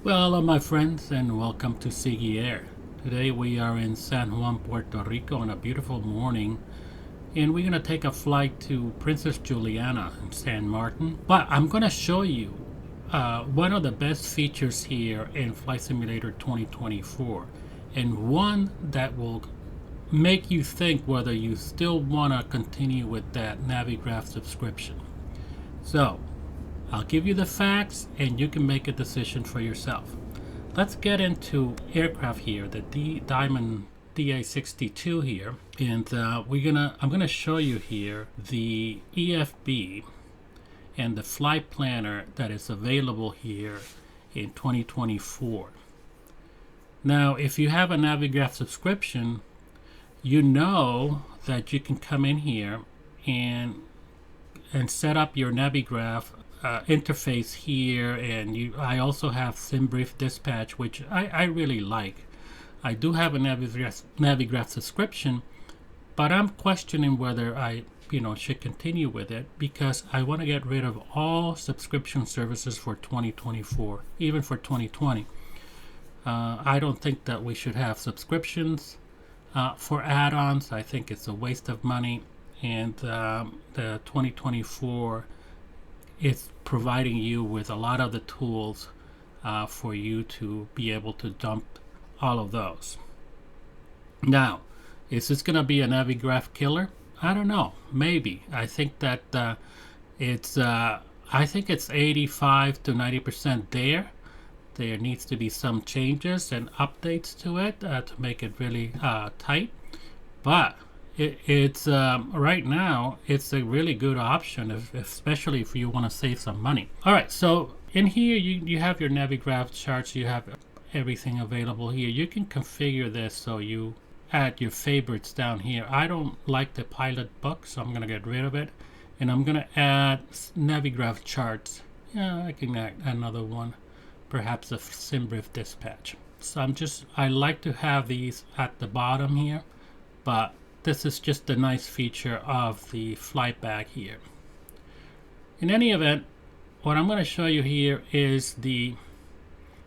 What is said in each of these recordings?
Well, hello my friends and welcome to Sigui Air. Today we are in San Juan, Puerto Rico on a beautiful morning and we're going to take a flight to Princess Juliana in San Martin. But I'm going to show you one of the best features here in Flight Simulator 2024 and one that will make you think whether you still want to continue with that Navigraph subscription. So I'll give you the facts and you can make a decision for yourself. Let's get into aircraft here, the Diamond DA62 here, and I'm gonna show you here the EFB and the flight planner that is available here in 2024. Now, if you have a Navigraph subscription, you know that you can come in here and set up your Navigraph interface here, and I also have SimBrief Dispatch, which I really like. I do have a Navigraph subscription, but I'm questioning whether I should continue with it because I want to get rid of all subscription services for 2024, even for 2020. I don't think that we should have subscriptions for add-ons. I think it's a waste of money, and the 2024 it's providing you with a lot of the tools for you to be able to dump all of those. Now, is this going to be a Navigraph killer? I don't know. Maybe. I think that it's 85 to 90% there. There needs to be some changes and updates to it to make it really tight. But it's right now it's a really good option, especially if you want to save some money. All right, so in here you have your Navigraph charts. You have everything available here. You can configure this so you add your favorites down here. I don't like the pilot book, so I'm gonna get rid of it, and I'm gonna add Navigraph charts. Yeah, I can add another one, perhaps a SimBrief Dispatch. So I like to have these at the bottom here, but this is just a nice feature of the flight bag here. In any event, what I'm going to show you here is the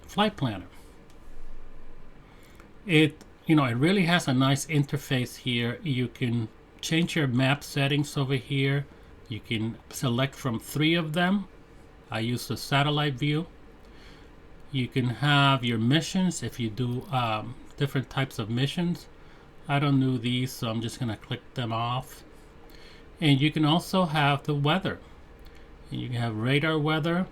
flight planner. It really has a nice interface here. You can change your map settings over here. You can select from 3 of them. I use the satellite view. You can have your missions if you do different types of missions. I don't do these, so I'm just going to click them off. And you can also have the weather. You can have radar weather.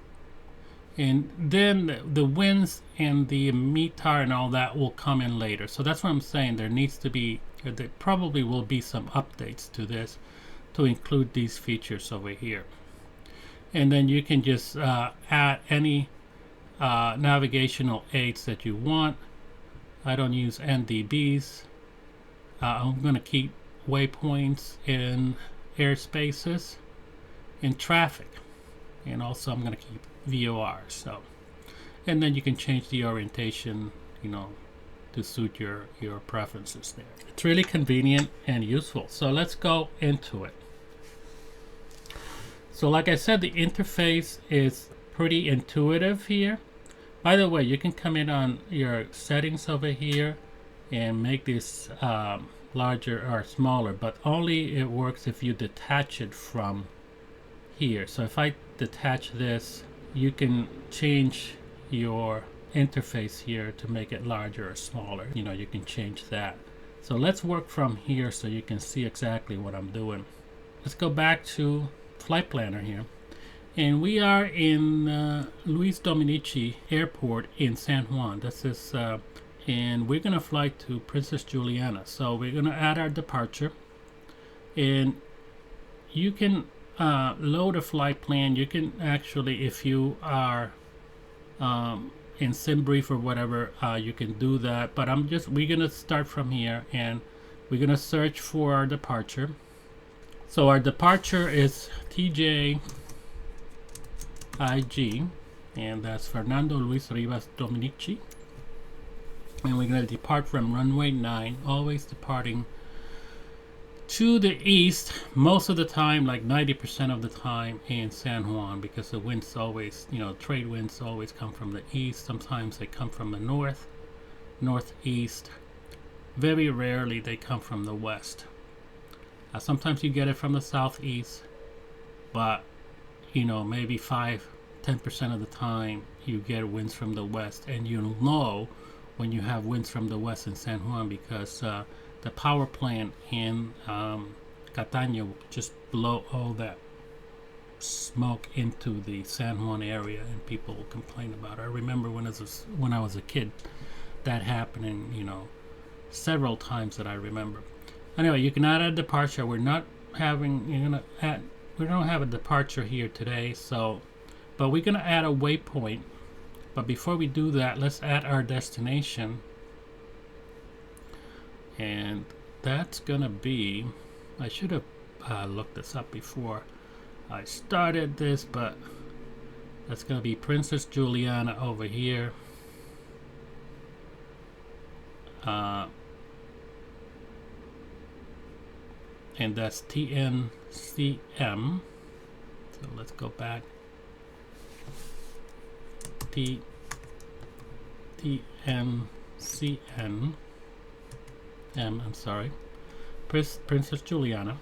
And then the winds and the METAR and all that will come in later. So that's what I'm saying. There probably will be some updates to this to include these features over here. And then you can just add any navigational aids that you want. I don't use NDBs. I'm going to keep waypoints in airspaces, in traffic, and also I'm going to keep VOR. So, and then you can change the orientation, to suit your preferences there. It's really convenient and useful. So let's go into it. So like I said, the interface is pretty intuitive here. By the way, you can come in on your settings over here and make this larger or smaller, but only it works if you detach it from here. So if I detach this, you can change your interface here to make it larger or smaller. You can change that. So let's work from here so you can see exactly what I'm doing. Let's go back to flight planner here, and we are in Luis Dominici Airport in San Juan. This is and we're gonna fly to Princess Juliana. So we're gonna add our departure, and you can load a flight plan. You can actually, if you are in SimBrief or whatever, you can do that. But we're gonna start from here, and we're gonna search for our departure. So our departure is TJIG, and that's Fernando Luis Rivas Dominici. And we're going to depart from runway 9, always departing to the east most of the time, like 90% of the time in San Juan, because the winds always, trade winds always come from the east. Sometimes they come from the northeast. Very rarely they come from the west. Sometimes you get it from the southeast, but maybe 5-10% of the time you get winds from the west, and you'll know when you have winds from the west in San Juan because the power plant in Cataño just blow all that smoke into the San Juan area, and people will complain about it. I remember when I was a kid, that happening, several times that I remember. Anyway, you can add a departure. We don't have a departure here today, but we're gonna add a waypoint. But before we do that, let's add our destination. And that's gonna be, I should have looked this up before I started this, but that's gonna be Princess Juliana over here. And that's TNCM. So let's go back. TNCN. I'm sorry. Princess Juliana.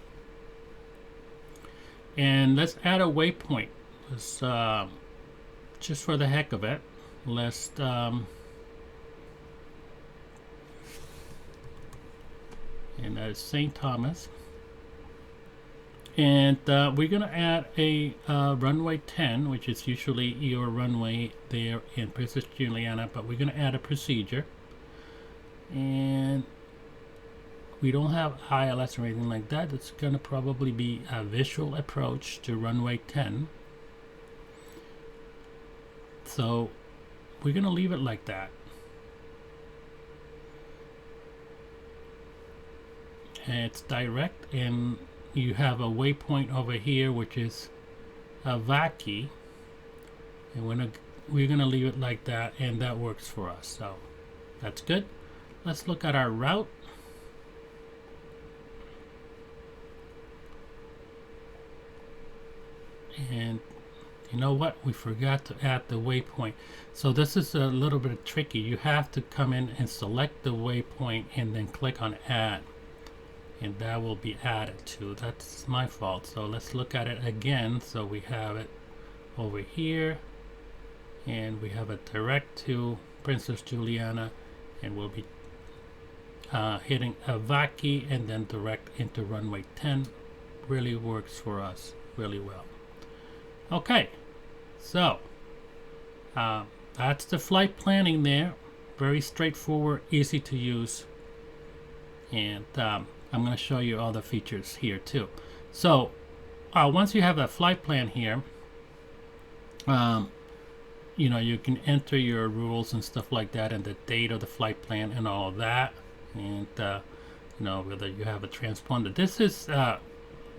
And let's add a waypoint. Let's just for the heck of it. Let's and that is St. Thomas. And we're going to add a runway 10, which is usually your runway there in Princess Juliana, but we're going to add a procedure. And we don't have ILS or anything like that. It's going to probably be a visual approach to runway 10. So we're going to leave it like that. And it's direct, and you have a waypoint over here which is a Vaki, and we're gonna leave it like that, and that works for us. So that's good. Let's look at our route. And you know what? We forgot to add the waypoint. So this is a little bit tricky. You have to come in and select the waypoint and then click on add. And that will be added to. That's my fault. So let's look at it again. So we have it over here, and we have it direct to Princess Juliana, and we'll be hitting a Vaki and then direct into runway 10. Really works for us really well. Okay, so that's the flight planning there. Very straightforward, easy to use, and I'm going to show you all the features here too. So once you have a flight plan here, you can enter your rules and stuff like that, and the date of the flight plan and all of that, and whether you have a transponder. This is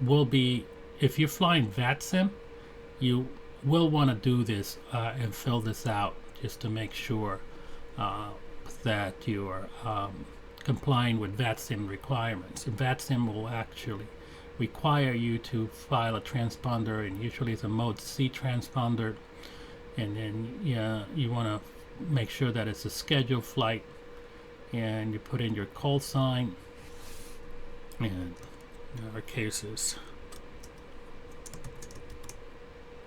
will be, if you're flying VATSIM, you will want to do this and fill this out just to make sure that you are complying with VATSIM requirements. VATSIM will actually require you to file a transponder, and usually it's a mode C transponder, and then you want to make sure that it's a scheduled flight, and you put in your call sign, and in our cases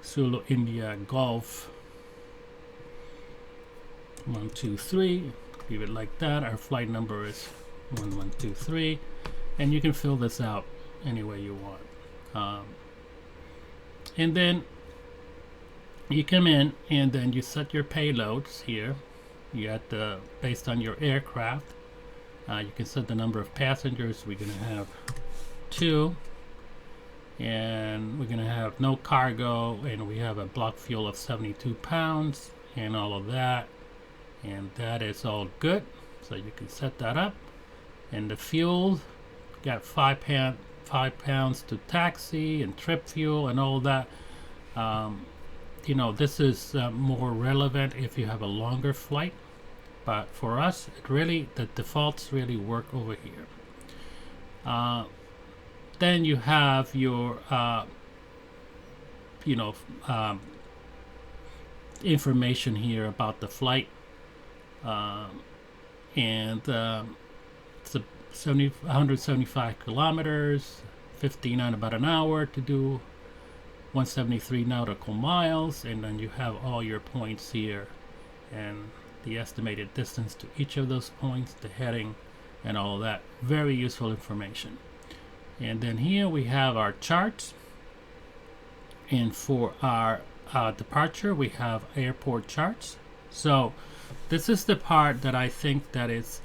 Zulu India Golf 123. Leave it like that. Our flight number is 1123, and you can fill this out any way you want. And then you come in, and then you set your payloads here. You got based on your aircraft. You can set the number of passengers. We're gonna have 2, and we're gonna have no cargo, and we have a block fuel of 72 pounds and all of that. And that is all good, so you can set that up. And the fuel, got 5 pounds to taxi and trip fuel and all that. This is more relevant if you have a longer flight, but for us, the defaults really work over here. then you have your you know information here about the flight, and it's 175 kilometers, 15 on about an hour to do 173 nautical miles, and then you have all your points here and the estimated distance to each of those points, the heading, and all of that. Very useful information. And then here we have our charts, and for our departure we have airport charts. So this is the part that I think that is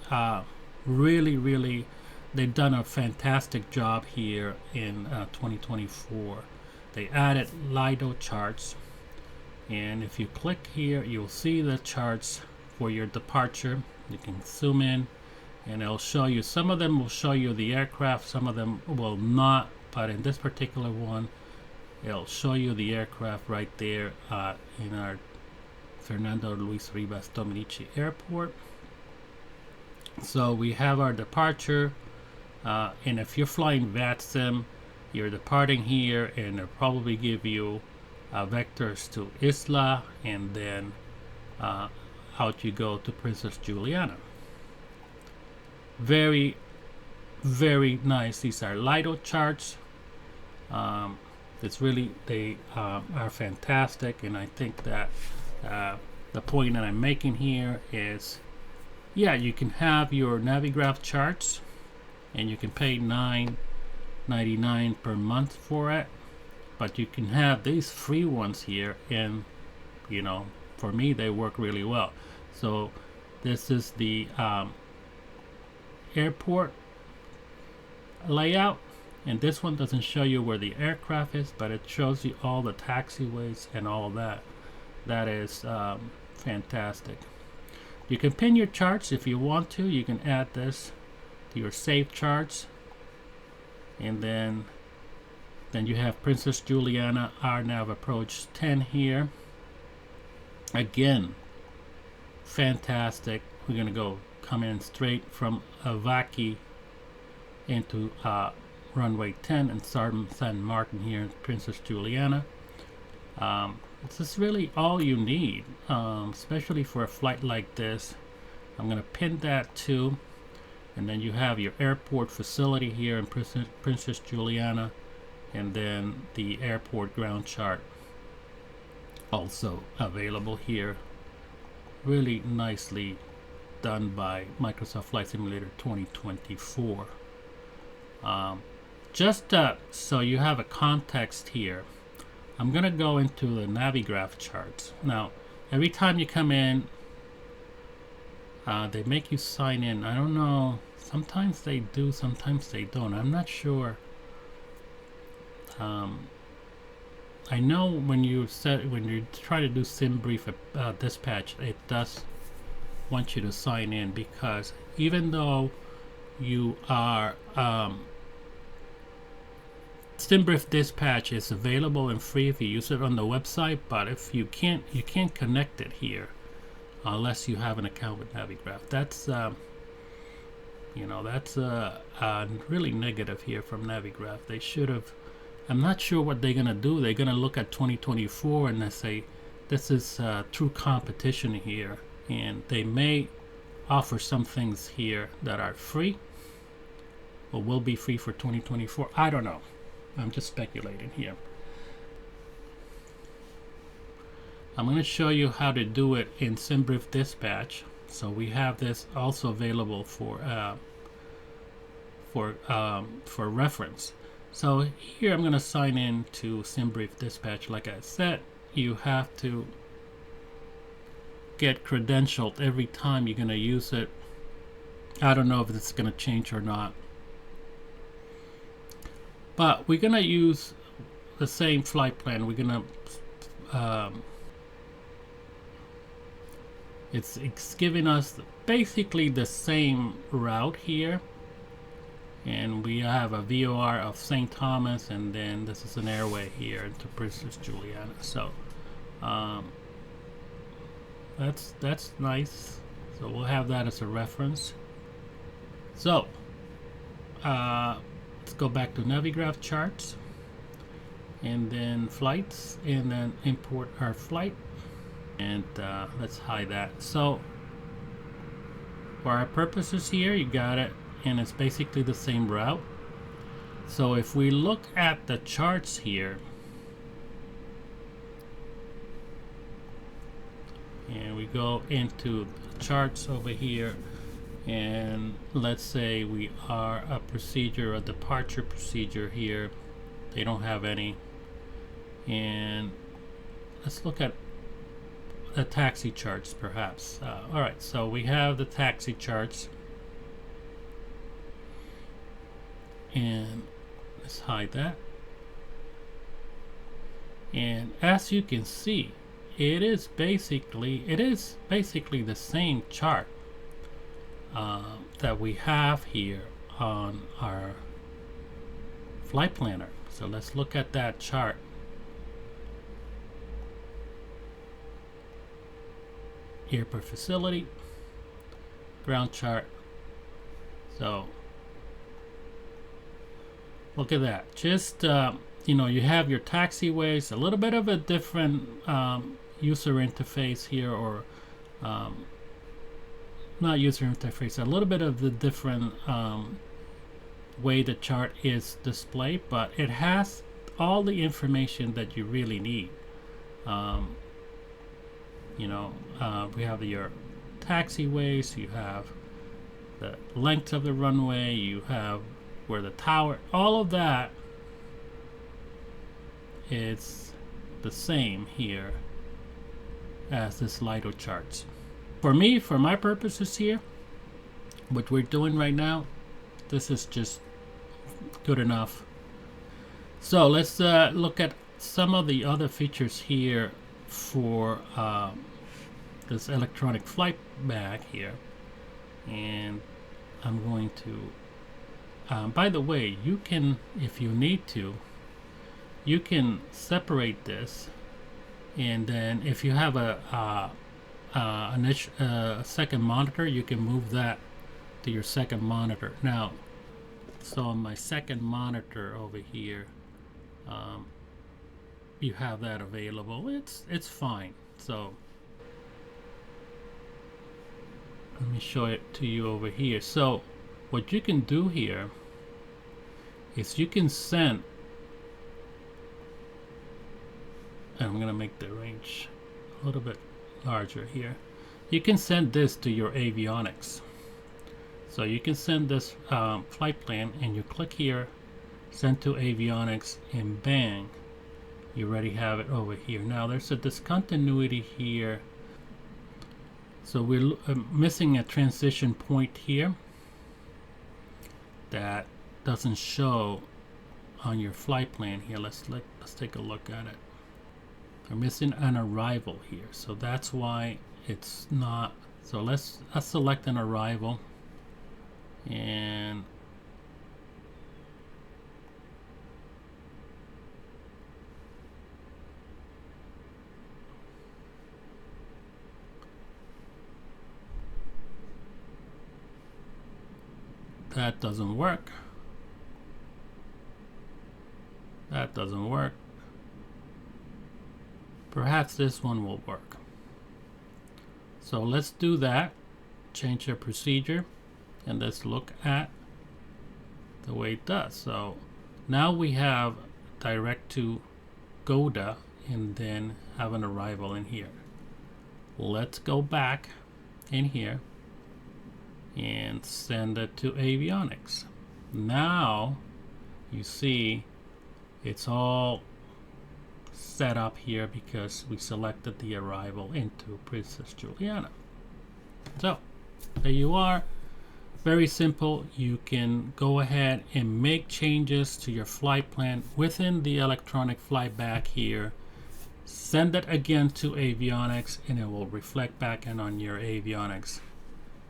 really they've done a fantastic job here in 2024. They added Lido charts, and if you click here you'll see the charts for your departure. You can zoom in and it'll show you, some of them will show you the aircraft, some of them will not, but in this particular one it'll show you the aircraft right there in our Fernando Luis Rivas Dominici Airport. So we have our departure, and if you're flying VATSIM, you're departing here, and they'll probably give you vectors to Isla, and then out you go to Princess Juliana. Very nice. These are Lido charts. It's really, they are fantastic, and I think that the point that I'm making here is, yeah, you can have your Navigraph charts and you can pay $9.99 per month for it, but you can have these free ones here, and you know, for me they work really well. So this is the airport layout, and this one doesn't show you where the aircraft is, but it shows you all the taxiways and all of that. That is fantastic. You can pin your charts if you want to. You can add this to your saved charts, and then you have Princess Juliana RNAV approach 10 here. Again, fantastic. We're gonna come in straight from Avaki into runway 10 and San Martin here in Princess Juliana. This is really all you need, especially for a flight like this. I'm going to pin that too, and then you have your airport facility here in Princess Juliana, and then the airport ground chart also available here. Really nicely done by Microsoft Flight Simulator 2024. Just so you have a context here, I'm going to go into the Navigraph charts. Now, every time you come in, they make you sign in. I don't know. Sometimes they do, sometimes they don't. I'm not sure. I know when you try to do SimBrief dispatch, it does want you to sign in, because even though you are SimBrief dispatch is available and free if you use it on the website, but if you can't connect it here unless you have an account with Navigraph. That's that's really negative here from Navigraph. They should have. I'm not sure what they're gonna do. They're gonna look at 2024 and they say this is true competition here, and they may offer some things here that are free or will be free for 2024. I don't know. I'm just speculating here. I'm going to show you how to do it in SimBrief Dispatch. So we have this also available for reference. So here I'm going to sign in to SimBrief Dispatch. Like I said, you have to get credentialed every time you're going to use it. I don't know if it's going to change or not. But we're going to use the same flight plan. We're going to, it's giving us basically the same route here. And we have a VOR of St. Thomas, and then this is an airway here into Princess Juliana. So that's nice. So we'll have that as a reference. So let's go back to Navigraph charts, and then flights, and then import our flight, and let's hide that. So for our purposes here, you got it, and it's basically the same route. So if we look at the charts here, and we go into the charts over here, and let's say we are a procedure, a departure procedure here. They don't have any. And let's look at the taxi charts perhaps. Alright, so we have the taxi charts, and let's hide that. And as you can see, it is basically the same chart that we have here on our flight planner. So let's look at that chart. Airport facility, ground chart. So look at that. Just you know, you have your taxiways, a little bit of a different user interface here, or not user interface, a little bit of the different way the chart is displayed, but it has all the information that you really need. You know, we have your taxiways, you have the length of the runway, you have where the tower, all of that is the same here as this Lido charts. For me, for my purposes here, what we're doing right now, this is just good enough. So let's look at some of the other features here for this electronic flight bag here. And I'm going to by the way, you can, if you need to, you can separate this, and then if you have a second monitor, you can move that to your second monitor. Now, so on my second monitor over here, you have that available. It's fine. So let me show it to you over here. So what you can do here is you can send, and I'm gonna make the range a little bit larger here. You can send this to your avionics. So you can send this flight plan, and you click here, send to avionics, and bang, you already have it over here. Now there's a discontinuity here, so we're missing a transition point here that doesn't show on your flight plan here. Let's take a look at it. We're missing an arrival here, so that's why it's not. So let's select an arrival, and that doesn't work. That doesn't work. Perhaps this one will work. So let's do that. Change our procedure, and let's look at the way it does. So now we have direct to GODA, and then have an arrival in here. Let's go back in here and send it to avionics. Now you see it's all set up here because we selected the arrival into Princess Juliana. So there you are. Very simple. You can go ahead and make changes to your flight plan within the electronic flight bag here. Send it again to avionics, and it will reflect back in on your avionics.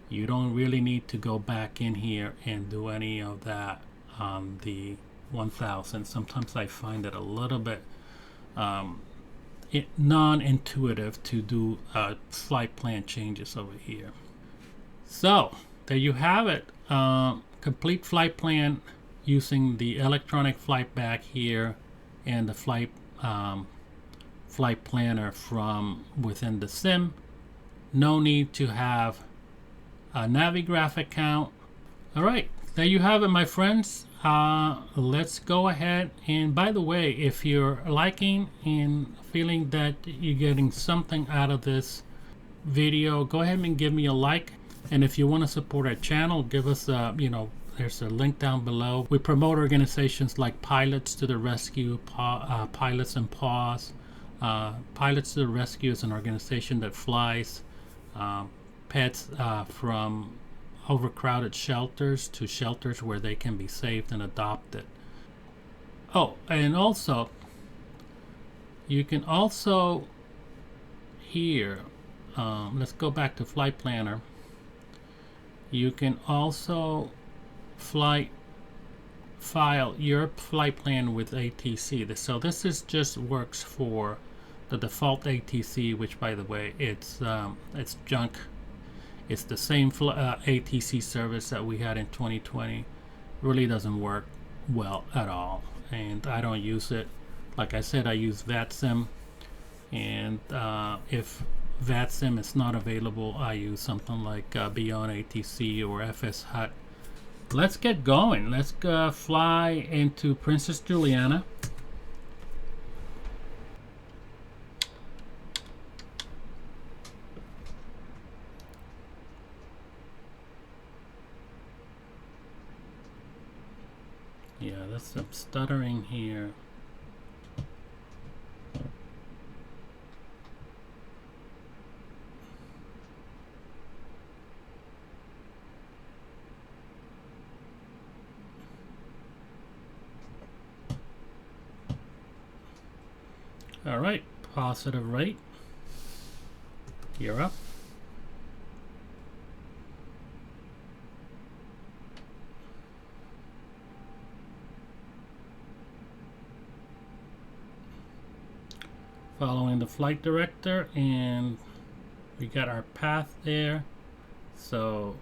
You don't really need to go back in here and do any of that on the 1000. Sometimes I find it a little bit non-intuitive to do flight plan changes over here. So there you have it. Complete flight plan using the electronic flight bag here and the flight planner from within the sim. No need to have a Navigraph account. Alright, there you have it, my friends. Let's go ahead, and by the way, if you're liking and feeling that you're getting something out of this video, go ahead and give me a like. And if you want to support our channel, give us a, there's a link down below. We promote organizations like Pilots to the Rescue, Pilots and Paws. Pilots to the Rescue is an organization that flies pets from overcrowded shelters to shelters where they can be saved and adopted. Oh, and also, you can also here, let's go back to Flight Planner. You can also file your flight plan with ATC. So this is just works for the default ATC, which by the way, it's junk. It's the same ATC service that we had in 2020. Really doesn't work well at all, and I don't use it. Like I said, I use VATSIM, and if VATSIM is not available, I use something like Beyond ATC or FSHUT. Let's get going. Let's fly into Princess Juliana. Yeah, that's some stuttering here. All right, positive rate. Gear up. Following the flight director, and we got our path there. So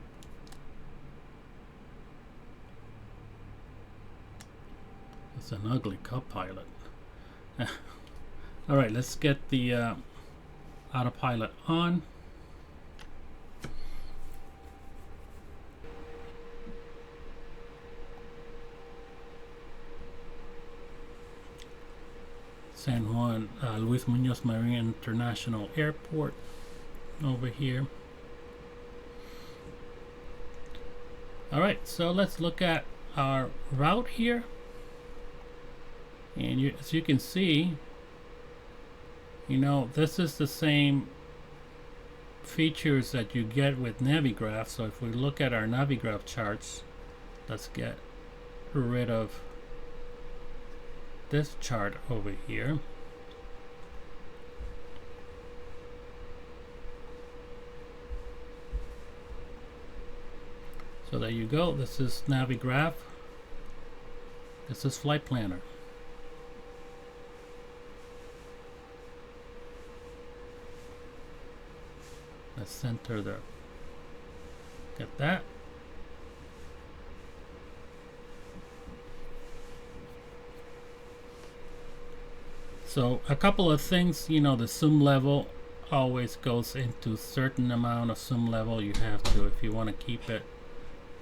it's an ugly co-pilot. All right, let's get the autopilot on. San Juan, Luis Muñoz Marin International Airport over here. All right, so let's look at our route here. And as you can see, this is the same features that you get with Navigraph. So if we look at our Navigraph charts, let's get rid of this chart over here. So there you go. This is Navigraph. This is Flight Planner. Let's center the, get that. So a couple of things, the zoom level always goes into certain amount of zoom level. You have to, if you want to keep it,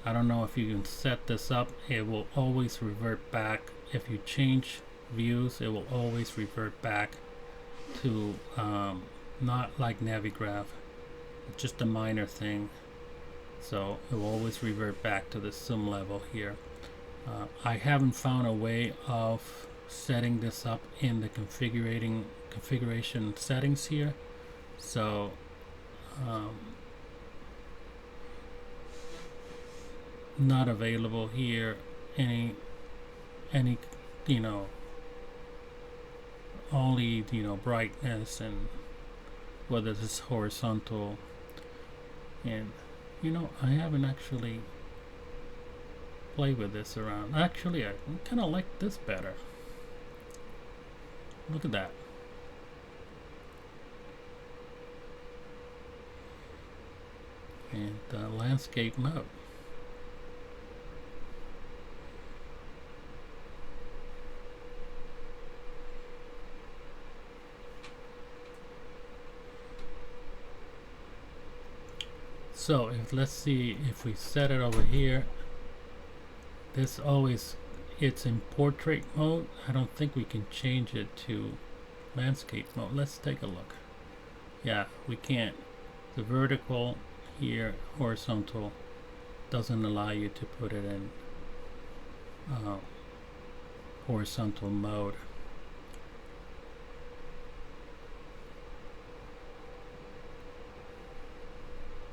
I don't know if you can set this up, it will always revert back. If you change views, it will always revert back to not like Navigraph, just a minor thing. So it will always revert back to the zoom level here. I haven't found a way of setting this up in the configuration settings here, so not available here. Any only brightness, and whether this is horizontal, and I haven't actually played with this around. Actually, I kind of like this better. Look at that. And landscape mode. So let's see if we set it over here. This always, it's in portrait mode. I don't think we can change it to landscape mode. Let's take a look. Yeah, we can't. The vertical here, horizontal, doesn't allow you to put it in horizontal mode.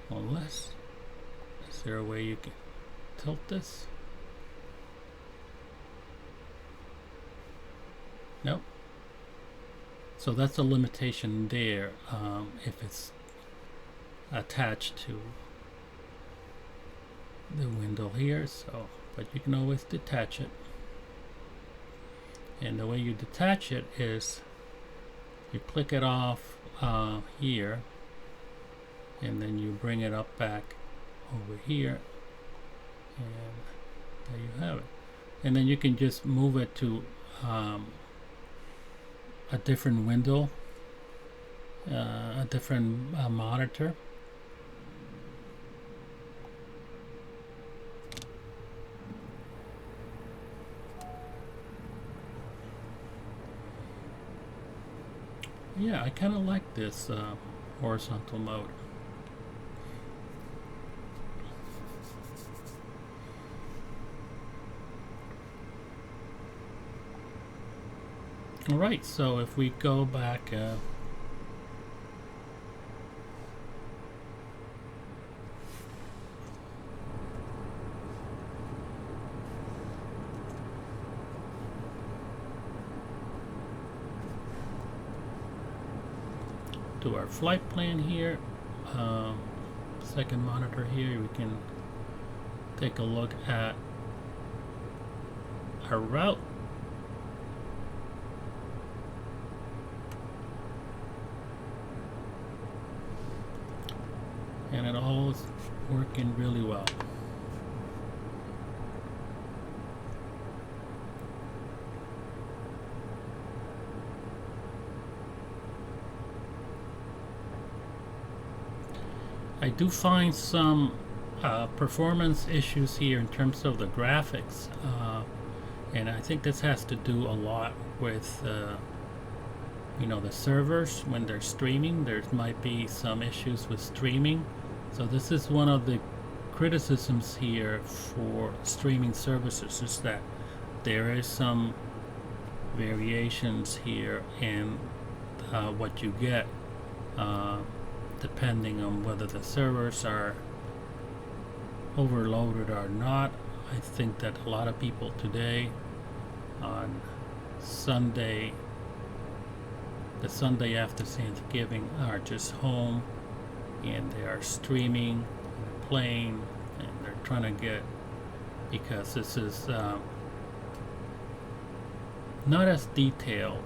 Unless, is there a way you can tilt this? Nope. So that's a limitation there, if it's attached to the window here. So, but you can always detach it. And the way you detach it is you click it off here, and then you bring it up back over here, and there you have it. And then you can just move it to a different window, a different monitor. Yeah, I kind of like this horizontal mode. Alright, so if we go back to our flight plan here, second monitor here, we can take a look at our route. And it all is working really well. I do find some performance issues here in terms of the graphics, and I think this has to do a lot with you know, the servers. When they're streaming, there might be some issues with streaming. So this is one of the criticisms here for streaming services, is that there is some variations here in what you get, depending on whether the servers are overloaded or not. I think that a lot of people today on Sunday, the Sunday after Thanksgiving, are just home and they are streaming, playing, and they're trying to get, because this is not as detailed.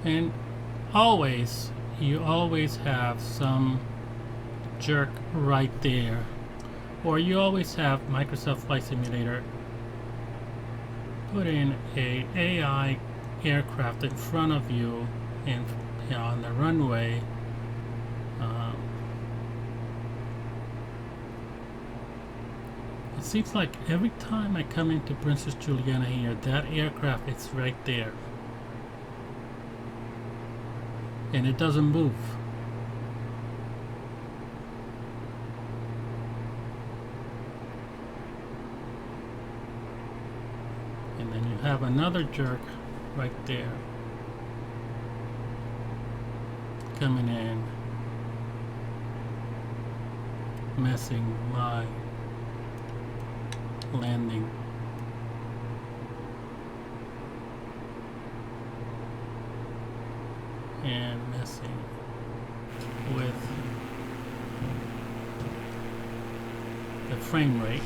And always, you always have some jerk right there, or you always have Microsoft Flight Simulator put in a AI aircraft in front of you and on the runway. It seems like every time I come into Princess Juliana here, that aircraft is right there, and it doesn't move. And then you have another jerk right there coming in, messing my landing. And messing with the frame rate.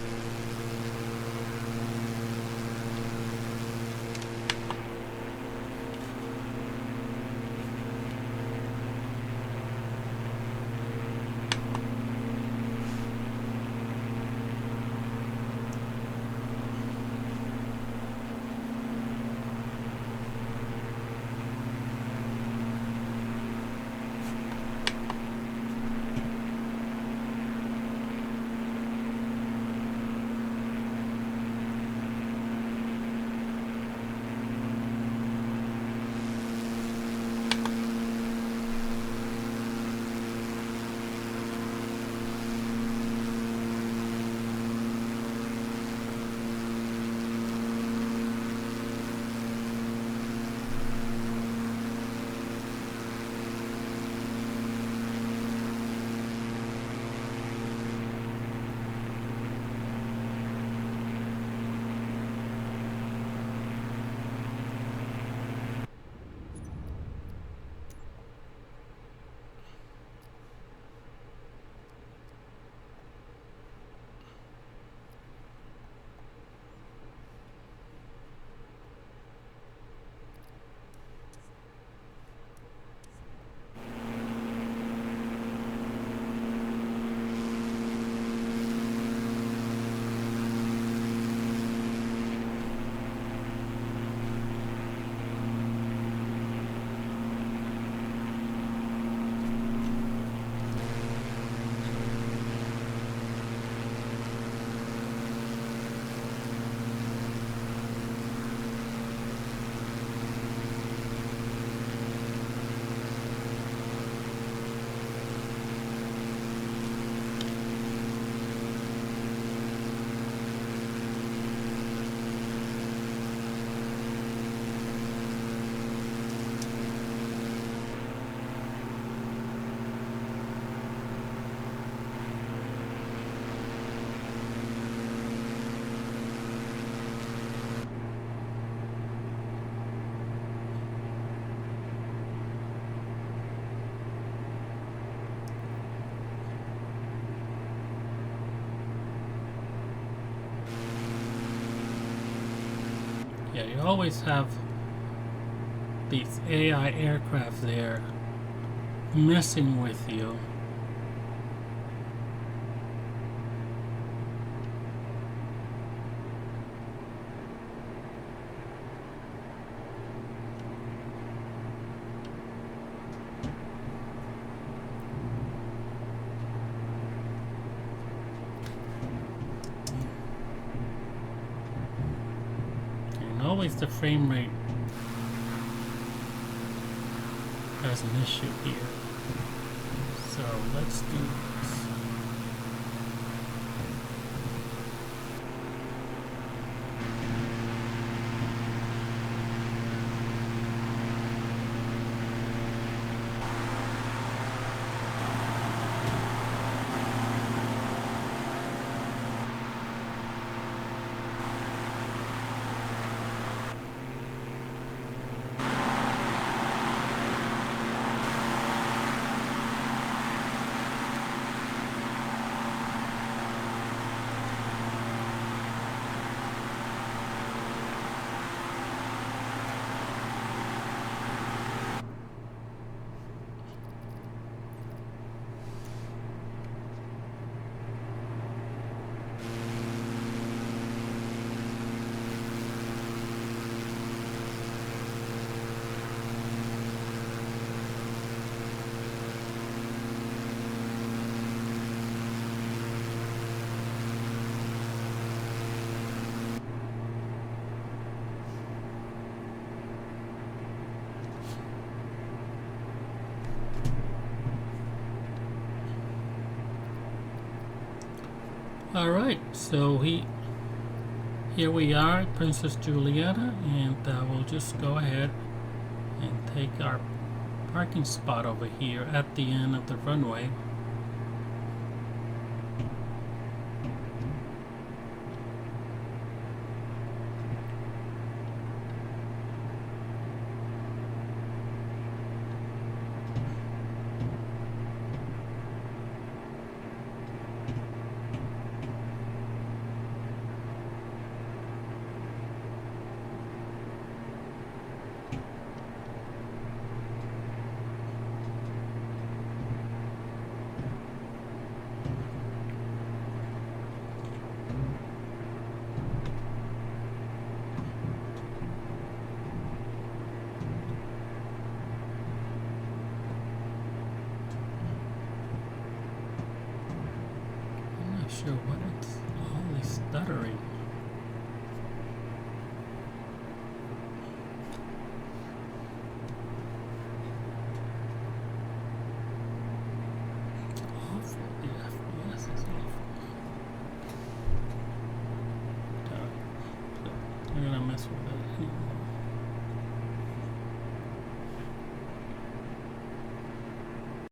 Yeah, you always have these AI aircraft there messing with you. Always the frame rate has an issue here. So let's do this. All right, so here we are at Princess Juliana, and we'll just go ahead and take our parking spot over here at the end of the runway. I'm not sure what it's all this stuttering. Awful. The FPS is awful. I'm gonna mess with it.